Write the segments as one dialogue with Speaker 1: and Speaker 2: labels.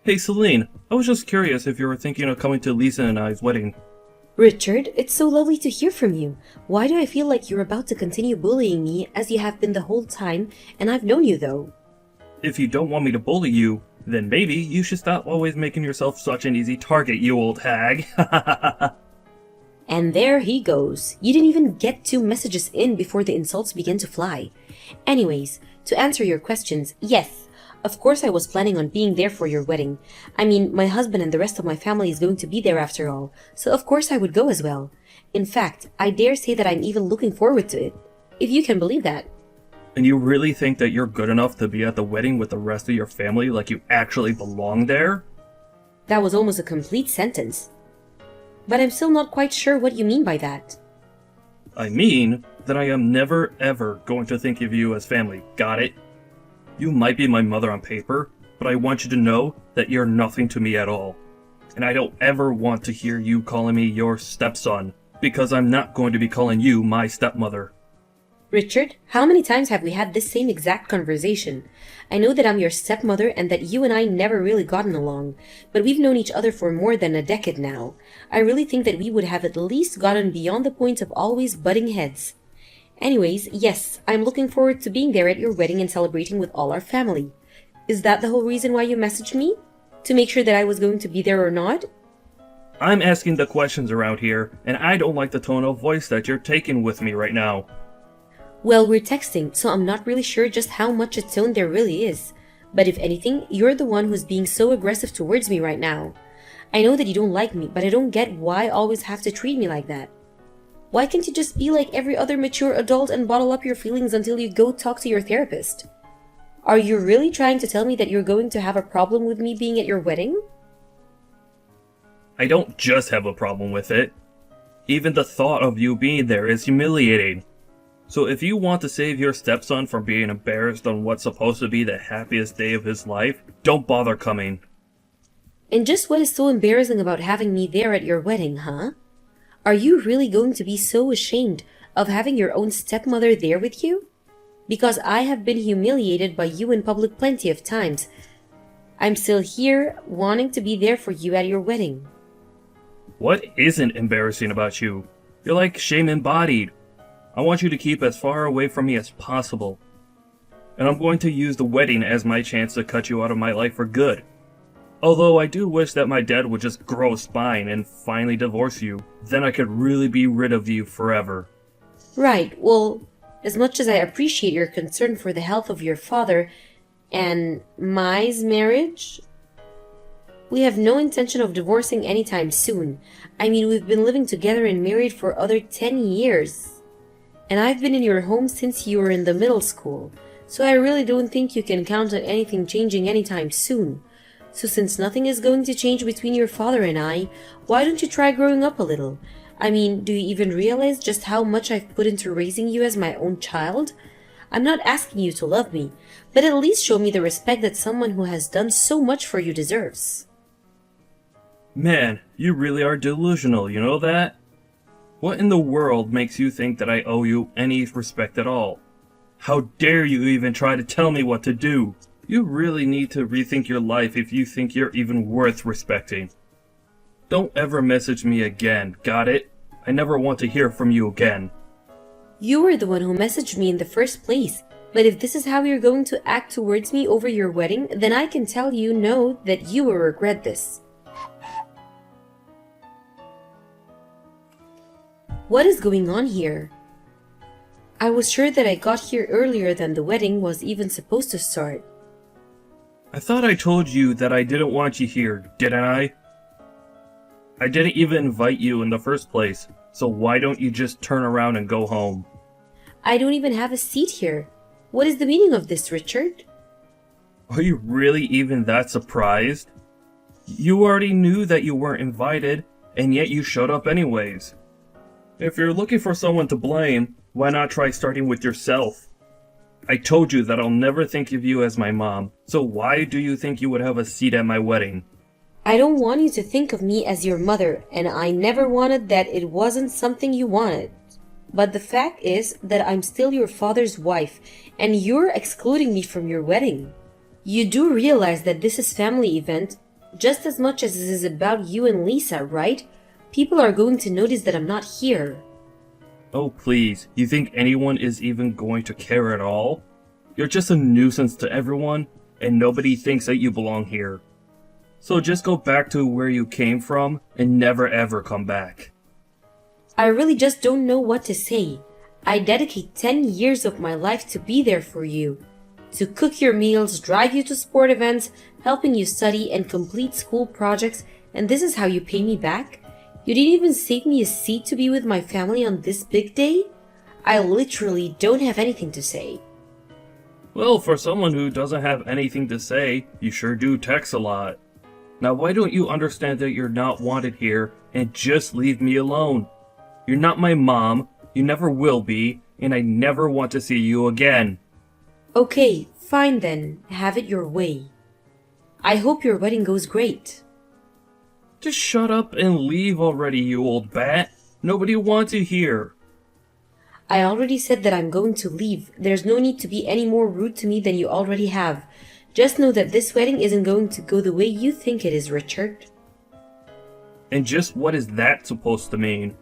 Speaker 1: Hey Celine, I was just curious if you were thinking of coming to Lisa and I's wedding.
Speaker 2: Richard, it's so lovely to hear from you. Why do I feel like you're about to continue bullying me as you have been the whole time, and I've known you though?
Speaker 1: If you don't want me to bully you, then maybe you should stop always making yourself such an easy target, you old hag.
Speaker 2: And there he goes. You didn't even get 2 messages in before the insults began to fly. Anyways, to answer your questions, yes, of course I was planning on being there for your wedding. I mean, my husband and the rest of my family is going to be there after all, so of course I would go as well. In fact, I dare say that I'm even looking forward to it, if you can believe that.
Speaker 1: And you really think that you're good enough to be at the wedding with the rest of your family like you actually belong there?
Speaker 2: That was almost a complete sentence. But I'm still not quite sure what you mean by that.
Speaker 1: I mean that I am never ever going to think of you as family, got it? You might be my mother on paper, but I want you to know that you're nothing to me at all. And I don't ever want to hear you calling me your stepson, because I'm not going to be calling you my stepmother.
Speaker 2: Richard, how many times have we had this same exact conversation? I know that I'm your stepmother and that you and I never really gotten along, but we've known each other for more than a decade now. I really think that we would have at least gotten beyond the point of always butting heads. Anyways, yes, I'm looking forward to being there at your wedding and celebrating with all our family. Is that the whole reason why you messaged me? To make sure that I was going to be there or not?
Speaker 1: I'm asking the questions around here, and I don't like the tone of voice that you're taking with me right now.
Speaker 2: Well, we're texting, so I'm not really sure just how much a tone there really is. But if anything, you're the one who's being so aggressive towards me right now. I know that you don't like me, but I don't get why you always have to treat me like that. Why can't you just be like every other mature adult and bottle up your feelings until you go talk to your therapist? Are you really trying to tell me that you're going to have a problem with me being at your wedding?
Speaker 1: I don't just have a problem with it. Even the thought of you being there is humiliating. So if you want to save your stepson from being embarrassed on what's supposed to be the happiest day of his life, don't bother coming.
Speaker 2: And just what is so embarrassing about having me there at your wedding, huh? Are you really going to be so ashamed of having your own stepmother there with you? Because I have been humiliated by you in public plenty of times. I'm still here, wanting to be there for you at your wedding.
Speaker 1: What isn't embarrassing about you? You're like shame embodied. I want you to keep as far away from me as possible. And I'm going to use the wedding as my chance to cut you out of my life for good. Although I do wish that my dad would just grow a spine and finally divorce you. Then I could really be rid of you forever.
Speaker 2: Right, well, as much as I appreciate your concern for the health of your father and my's marriage, we have no intention of divorcing anytime soon. I mean, we've been living together and married for other 10 years. And I've been in your home since you were in the middle school, so I really don't think you can count on anything changing anytime soon. So since nothing is going to change between your father and I, why don't you try growing up a little? I mean, do you even realize just how much I've put into raising you as my own child? I'm not asking you to love me, but at least show me the respect that someone who has done so much for you deserves.
Speaker 1: Man, you really are delusional, you know that? What in the world makes you think that I owe you any respect at all? How dare you even try to tell me what to do? You really need to rethink your life if you think you're even worth respecting. Don't ever message me again, got it? I never want to hear from you again.
Speaker 2: You were the one who messaged me in the first place, but if this is how you're going to act towards me over your wedding, then I can tell you no, that you will regret this. What is going on here? I was sure that I got here earlier than the wedding was even supposed to start.
Speaker 1: I thought I told you that I didn't want you here, didn't I? I didn't even invite you in the first place, so why don't you just turn around and go home?
Speaker 2: I don't even have a seat here. What is the meaning of this, Richard?
Speaker 1: Are you really even that surprised? You already knew that you weren't invited, and yet you showed up anyways. If you're looking for someone to blame, why not try starting with yourself? I told you that I'll never think of you as my mom, so why do you think you would have a seat at my wedding?
Speaker 2: I don't want you to think of me as your mother, and I never wanted that. It wasn't something you wanted. But the fact is that I'm still your father's wife, and you're excluding me from your wedding. You do realize that this is family event, just as much as this is about you and Lisa, right? People are going to notice that I'm not here.
Speaker 1: Oh please, you think anyone is even going to care at all? You're just a nuisance to everyone, and nobody thinks that you belong here. So just go back to where you came from and never ever come back.
Speaker 2: I really just don't know what to say. I dedicate 10 years of my life to be there for you. To cook your meals, drive you to sport events, helping you study and complete school projects, and this is how you pay me back? You didn't even save me a seat to be with my family on this big day? I literally don't have anything to say.
Speaker 1: Well, for someone who doesn't have anything to say, you sure do text a lot. Now why don't you understand that you're not wanted here and just leave me alone? You're not my mom, you never will be, and I never want to see you again.
Speaker 2: Okay, fine then, have it your way. I hope your wedding goes great.
Speaker 1: Just shut up and leave already, you old bat. Nobody wants you here.
Speaker 2: I already said that I'm going to leave. There's no need to be any more rude to me than you already have. Just know that this wedding isn't going to go the way you think it is, Richard.
Speaker 1: And just what is that supposed to mean?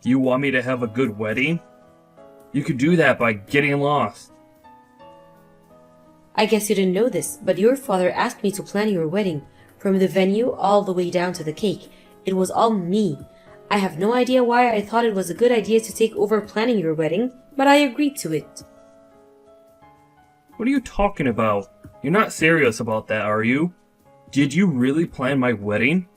Speaker 1: You want me to have a good wedding? You could do that by getting lost.
Speaker 2: I guess you didn't know this, but your father asked me to plan your wedding. From the venue all the way down to the cake. It was all me. I have no idea why I thought it was a good idea to take over planning your wedding, but I agreed to it.
Speaker 1: What are you talking about? You're not serious about that, are you? Did you really plan my wedding?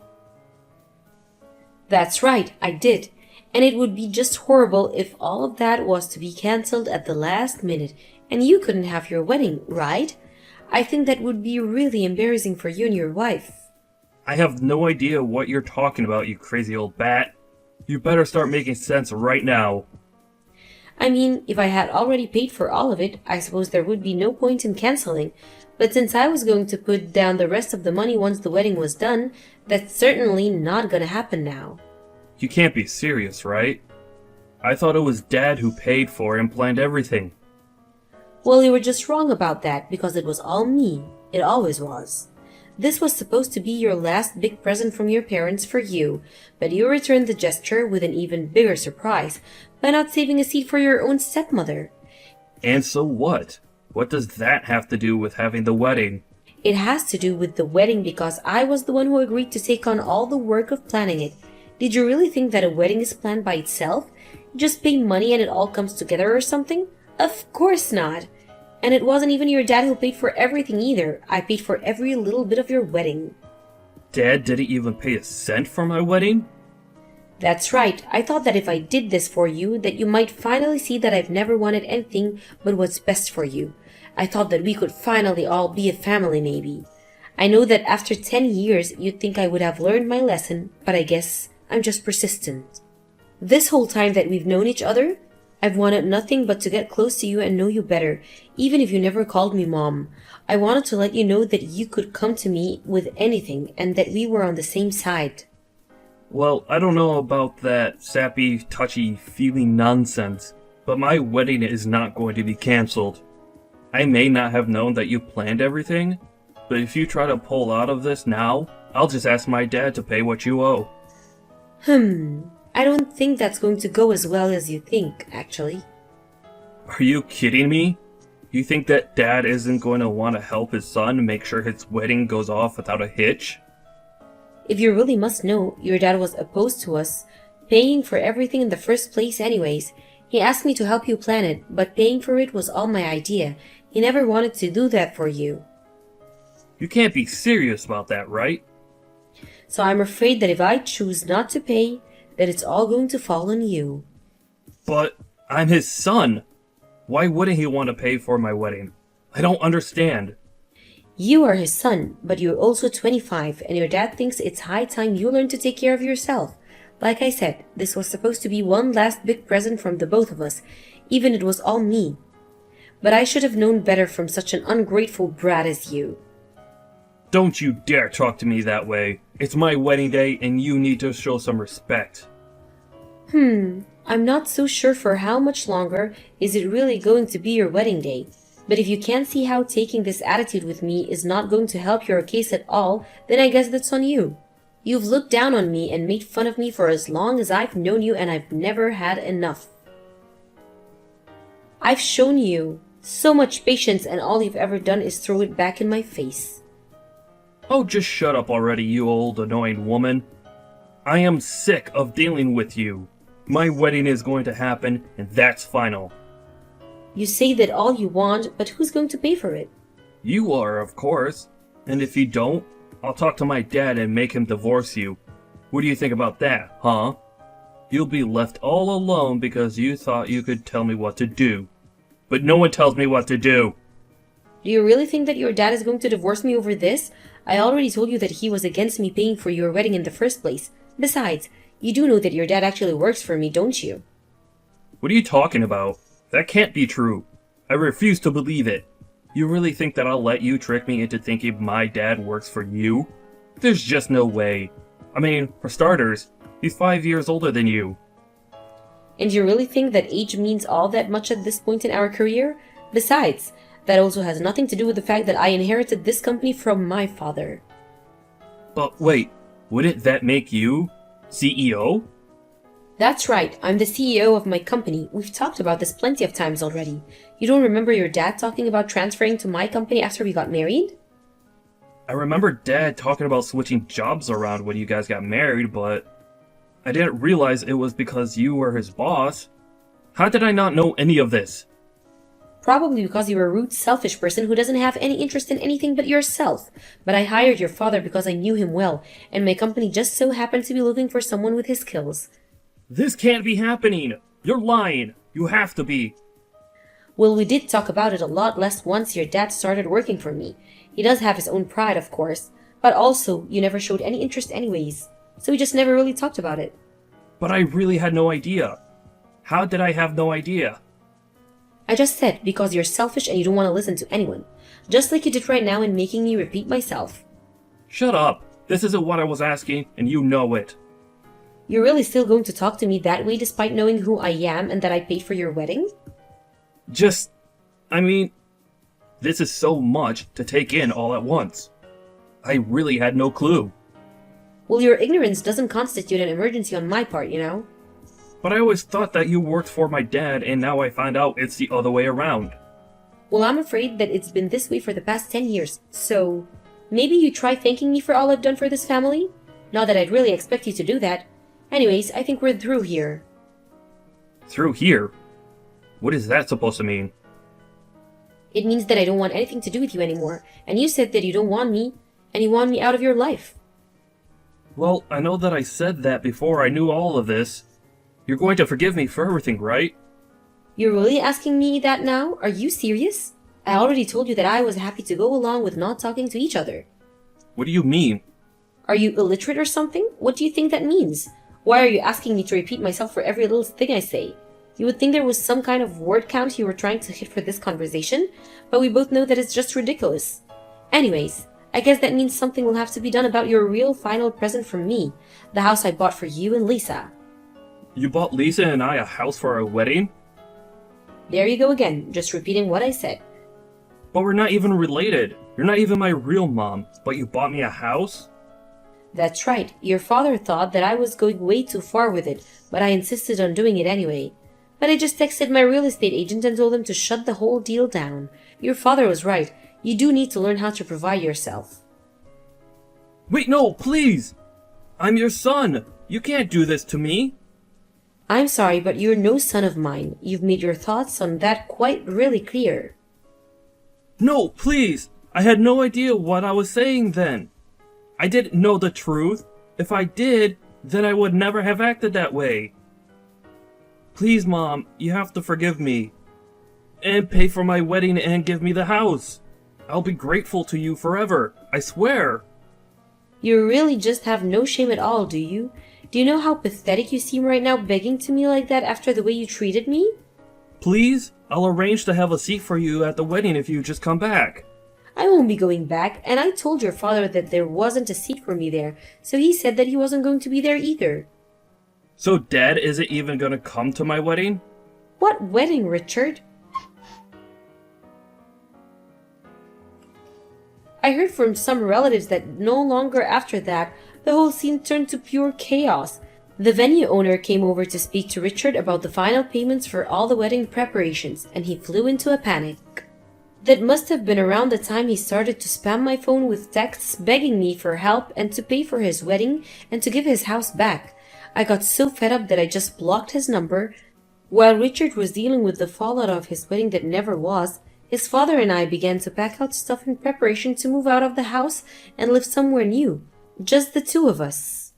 Speaker 2: That's right, I did. And it would be just horrible if all of that was to be cancelled at the last minute and you couldn't have your wedding, right? I think that would be really embarrassing for you and your wife.
Speaker 1: I have no idea what you're talking about, you crazy old bat. You better start making sense right now.
Speaker 2: I mean, if I had already paid for all of it, I suppose there would be no point in cancelling. But since I was going to put down the rest of the money once the wedding was done, that's certainly not gonna happen now.
Speaker 1: You can't be serious, right? I thought it was Dad who paid for and planned everything.
Speaker 2: Well, you were just wrong about that because it was all me. It always was. This was supposed to be your last big present from your parents for you, but you returned the gesture with an even bigger surprise by not saving a seat for your own stepmother.
Speaker 1: And so what? What does that have to do with having the wedding?
Speaker 2: It has to do with the wedding because I was the one who agreed to take on all the work of planning it. Did you really think that a wedding is planned by itself? You just pay money and it all comes together or something? Of course not. And it wasn't even your dad who paid for everything either. I paid for every little bit of your wedding.
Speaker 1: Dad didn't even pay a cent for my wedding?
Speaker 2: That's right. I thought that if I did this for you, that you might finally see that I've never wanted anything but what's best for you. I thought that we could finally all be a family maybe. I know that after 10 years you'd think I would have learned my lesson, but I guess I'm just persistent. This whole time that we've known each other, I've wanted nothing but to get close to you and know you better, even if you never called me Mom. I wanted to let you know that you could come to me with anything and that we were on the same side.
Speaker 1: Well, I don't know about that sappy, touchy-feely nonsense, but my wedding is not going to be cancelled. I may not have known that you planned everything, but if you try to pull out of this now, I'll just ask my dad to pay what you owe.
Speaker 2: I don't think that's going to go as well as you think, actually.
Speaker 1: Are you kidding me? You think that Dad isn't going to want to help his son make sure his wedding goes off without a hitch?
Speaker 2: If you really must know, your dad was opposed to us paying for everything in the first place anyways. He asked me to help you plan it, but paying for it was all my idea. He never wanted to do that for you.
Speaker 1: You can't be serious about that, right?
Speaker 2: So I'm afraid that if I choose not to pay, that it's all going to fall on you.
Speaker 1: But I'm his son. Why wouldn't he want to pay for my wedding? I don't understand.
Speaker 2: You are his son, but you're also 25, and your dad thinks it's high time you learn to take care of yourself. Like I said, this was supposed to be one last big present from the both of us, even it was all me. But I should have known better from such an ungrateful brat as you.
Speaker 1: Don't you dare talk to me that way. It's my wedding day and you need to show some respect.
Speaker 2: I'm not so sure for how much longer is it really going to be your wedding day. But if you can't see how taking this attitude with me is not going to help your case at all, then I guess that's on you. You've looked down on me and made fun of me for as long as I've known you, and I've never had enough. I've shown you so much patience, and all you've ever done is throw it back in my face.
Speaker 1: Oh, just shut up already, you old annoying woman. I am sick of dealing with you. My wedding is going to happen, and that's final.
Speaker 2: You say that all you want, but who's going to pay for it?
Speaker 1: You are, of course. And if you don't, I'll talk to my dad and make him divorce you. What do you think about that, huh? You'll be left all alone because you thought you could tell me what to do. But no one tells me what to do.
Speaker 2: Do you really think that your dad is going to divorce me over this? I already told you that he was against me paying for your wedding in the first place. Besides, you do know that your dad actually works for me, don't you?
Speaker 1: What are you talking about? That can't be true. I refuse to believe it. You really think that I'll let you trick me into thinking my dad works for you? There's just no way. I mean, for starters, he's 5 years older than you.
Speaker 2: And you really think that age means all that much at this point in our career? Besides, that also has nothing to do with the fact that I inherited this company from my father.
Speaker 1: But wait, wouldn't that make you CEO?
Speaker 2: That's right, I'm the CEO of my company. We've talked about this plenty of times already. You don't remember your dad talking about transferring to my company after we got married?
Speaker 1: I remember Dad talking about switching jobs around when you guys got married, but I didn't realize it was because you were his boss. How did I not know any of this?
Speaker 2: Probably because you're a rude, selfish person who doesn't have any interest in anything but yourself. But I hired your father because I knew him well, and my company just so happened to be looking for someone with his skills.
Speaker 1: This can't be happening! You're lying! You have to be!
Speaker 2: Well, we did talk about it a lot less once your dad started working for me. He does have his own pride, of course, but also, you never showed any interest anyways, so we just never really talked about it.
Speaker 1: But I really had no idea. How did I have no idea?
Speaker 2: I just said because you're selfish and you don't want to listen to anyone. Just like you did right now in making me repeat myself.
Speaker 1: Shut up! This isn't what I was asking, and you know it.
Speaker 2: You're really still going to talk to me that way despite knowing who I am and that I paid for your wedding?
Speaker 1: I mean, this is so much to take in all at once. I really had no clue.
Speaker 2: Well, your ignorance doesn't constitute an emergency on my part, you know?
Speaker 1: But I always thought that you worked for my dad, and now I find out it's the other way around.
Speaker 2: Well, I'm afraid that it's been this way for the past 10 years, so maybe you try thanking me for all I've done for this family? Not that I'd really expect you to do that. Anyways, I think we're through here.
Speaker 1: Through here? What is that supposed to mean?
Speaker 2: It means that I don't want anything to do with you anymore, and you said that you don't want me, and you want me out of your life.
Speaker 1: Well, I know that I said that before I knew all of this. You're going to forgive me for everything, right?
Speaker 2: You're really asking me that now? Are you serious? I already told you that I was happy to go along with not talking to each other.
Speaker 1: What do you mean?
Speaker 2: Are you illiterate or something? What do you think that means? Why are you asking me to repeat myself for every little thing I say? You would think there was some kind of word count you were trying to hit for this conversation, but we both know that it's just ridiculous. Anyways, I guess that means something will have to be done about your real final present from me, the house I bought for you and Lisa.
Speaker 1: You bought Lisa and I a house for our wedding?
Speaker 2: There you go again, just repeating what I said.
Speaker 1: But we're not even related. You're not even my real mom, but you bought me a house?
Speaker 2: That's right, your father thought that I was going way too far with it, but I insisted on doing it anyway. But I just texted my real estate agent and told him to shut the whole deal down. Your father was right. You do need to learn how to provide yourself.
Speaker 1: Wait, no, please! I'm your son! You can't do this to me!
Speaker 2: I'm sorry, but you're no son of mine. You've made your thoughts on that quite really clear.
Speaker 1: No, please! I had no idea what I was saying then. I didn't know the truth. If I did, then I would never have acted that way. Please, Mom, you have to forgive me. And pay for my wedding and give me the house. I'll be grateful to you forever, I swear.
Speaker 2: You really just have no shame at all, do you? Do you know how pathetic you seem right now begging to me like that after the way you treated me?
Speaker 1: Please, I'll arrange to have a seat for you at the wedding if you just come back.
Speaker 2: I won't be going back, and I told your father that there wasn't a seat for me there, so he said that he wasn't going to be there either.
Speaker 1: So Dad isn't even gonna come to my wedding?
Speaker 2: What wedding, Richard? I heard from some relatives that no longer after that, the whole scene turned to pure chaos. The venue owner came over to speak to Richard about the final payments for all the wedding preparations, and he flew into a panic. That must have been around the time he started to spam my phone with texts begging me for help and to pay for his wedding and to give his house back. I got so fed up that I just blocked his number. While Richard was dealing with the fallout of his wedding that never was, his father and I began to pack out stuff in preparation to move out of the house and live somewhere new. Just the two of us.